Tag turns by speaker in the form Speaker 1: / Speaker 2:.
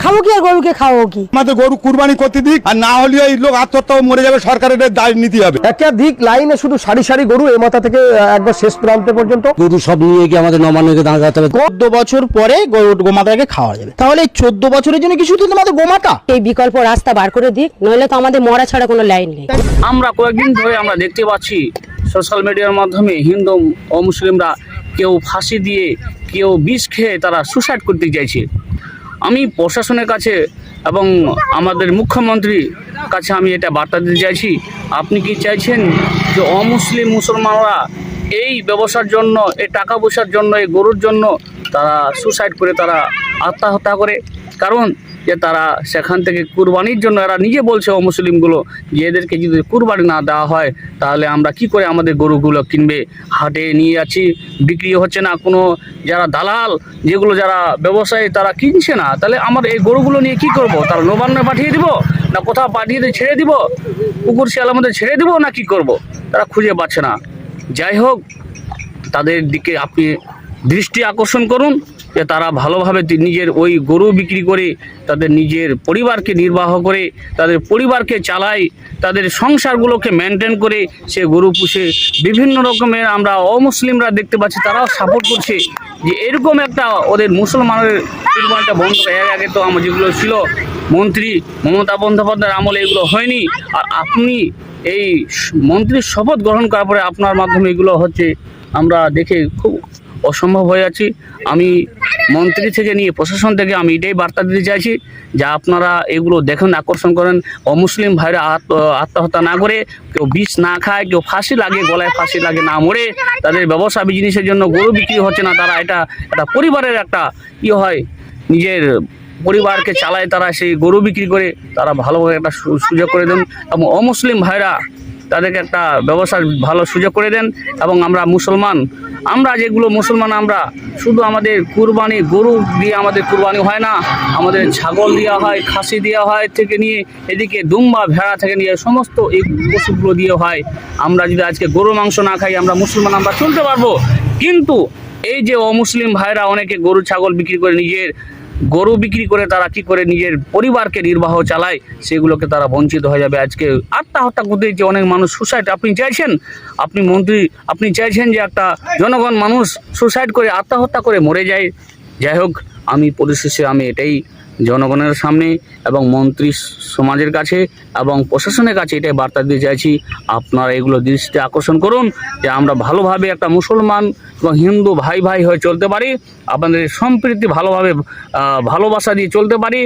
Speaker 1: খাবো কি আর গরুকে খাওয়াবো কি?
Speaker 2: আমাদের গরু কুরবানি করতে দিক, আর না হলে এই লোক আত্মহত্যা মরে যাবে, সরকারের দায় নিতে হবে।
Speaker 3: একাধিক লাইনে শুধু সারি সারি গরু এ মাথা থেকে একবার শেষ প্রান্তে পর্যন্ত
Speaker 4: গরু সব নিয়ে গিয়ে আমাদের নবান্নকে দাঁড়াতে হবে।
Speaker 5: 14 বছর পরে গোমাতাকে খাওয়া যাবে। তাহলে এই 14 বছরের জন্য কি শুধু তোমাদের গোমাতা?
Speaker 1: এই বিকল্প রাস্তা বার করে দিক, নইলে তো আমাদের মরা ছাড়া কোনো লাইন নেই।
Speaker 6: আমরা কয়েকদিন ধরে আমরা দেখতে পাচ্ছি সোশ্যাল মিডিয়ার মাধ্যমে হিন্দু ও মুসলিমরা কেউ ফাঁসি দিয়ে, কেউ বিষ খেয়ে তারা সুসাইড করতে চাইছে। আমি প্রশাসনের কাছে এবং আমাদের মুখ্যমন্ত্রীর কাছে আমি এটা বার্তা দিতে চাইছি, আপনি কি চাইছেন যে অমুসলিম মুসলমানরা এই ব্যবসার জন্য, এই টাকা পয়সার জন্য, এই গরুর জন্য তারা সুসাইড করে, তারা আত্মহত্যা করে? কারণ যে তারা সেখান থেকে কুরবানির জন্য, এরা নিজে বলছে অমুসলিমগুলো, যে এদেরকে যদি কুরবানি না দেওয়া হয় তাহলে আমরা কি করে আমাদের গরুগুলো কিনবে? হাটে নিয়ে যাচ্ছি, বিক্রি হচ্ছে না, কোনো যারা দালাল, যেগুলো যারা ব্যবসায়ী তারা কিনছে না, তাহলে আমার এই গরুগুলো নিয়ে কি করব? তারা নবান্নে পাঠিয়ে দিব, না কোথাও পাঠিয়ে দিয়ে ছেড়ে দিব, কুকুর শিয়ালের মধ্যে ছেড়ে দিব, না কি করব? তারা খুঁজে পাচ্ছে না। যাই হোক, তাদের দিকে আপনি দৃষ্টি আকর্ষণ করুন যে তারা ভালোভাবে নিজের ওই গরু বিক্রি করে তাদের নিজের পরিবারকে নির্বাহ করে, তাদের পরিবারকে চালায়, তাদের সংসারগুলোকে মেনটেন করে সে গরু পুষে। বিভিন্ন রকমের আমরা অমুসলিমরা দেখতে পাচ্ছি তারাও সাপোর্ট করছে যে এরকম একটা ওদের মুসলমানের কুরবানিটা বন্ধ করে। এর আগে তো আমার যেগুলো ছিল মন্ত্রী মমতা বন্দ্যোপাধ্যায়ের আমলে এগুলো হয়নি, আর আপনি এই মন্ত্রীর শপথ গ্রহণ করার পরে আপনার মাধ্যমে এগুলো হচ্ছে, আমরা দেখে খুব অসম্ভব হয়ে যাচ্ছি। আমি মন্ত্রী থেকে নিয়ে প্রশাসন থেকে আমি এটাই বার্তা দিতে চাইছি যে আপনারা এগুলো দেখুন, আকর্ষণ করেন, অমুসলিম ভাইরা আত্মহত্যা না করে, কেউ বিষ না খায়, কেউ ফাঁসি লাগে, গলায় ফাঁসি লাগে না মরে, তাদের ব্যবসা বিজনেসের জন্য গরু বিক্রি হচ্ছে না, তারা এটা পরিবারের একটা হয়, নিজের পরিবারকে চালায়, তারা সেই গরু বিক্রি করে তারা ভালোভাবে একটা সুযোগ করে দেন, এবং অমুসলিম ভাইরা তাদেরকে একটা ব্যবসার ভালো সুযোগ করে দেন। এবং আমরা মুসলমান, আমরা যেগুলো মুসলমান, আমরা শুধু আমাদের কুরবানি গরু দিয়ে আমাদের কুরবানি হয় না, আমাদের ছাগল দেওয়া হয়, খাসি দেওয়া হয় থেকে নিয়ে এদিকে দুম্বা ভেড়া থেকে নিয়ে সমস্ত এই পশুগুলো দিয়ে হয়। আমরা যদি আজকে গরুর মাংস না খাই, আমরা মুসলমান আমরা চলতে পারবো। কিন্তু এই যে অমুসলিম ভাইরা অনেকে গরু ছাগল বিক্রি করে, নিজের গরু বিক্রি করে তারা কি করে নিজের পরিবারকে নির্বাহ চালায়, সেগুলোকে তারা বঞ্চিত হয়ে যাবে। আজকে আত্মহত্যা করতে যে অনেক মানুষ সুসাইড, আপনি চাইছেন, আপনি মন্ত্রী, আপনি চাইছেন যে একটা জনগণ মানুষ সুসাইড করে আত্মহত্যা করে মরে যায়। যাই হোক, আমি পরিশেষে আমি এটাই জনগণের সামনে এবং মন্ত্রী সমাজের কাছে এবং প্রশাসনের কাছে এটাই বার্তা দিতে চাইছি, আপনারা এগুলো দৃষ্টি আকর্ষণ করুন যে আমরা ভালোভাবে একটা মুসলমান এবং হিন্দু ভাই ভাই হয়ে চলতে পারি, আপনাদের সম্প্রীতি ভালোভাবে ভালোবাসা দিয়ে চলতে পারি।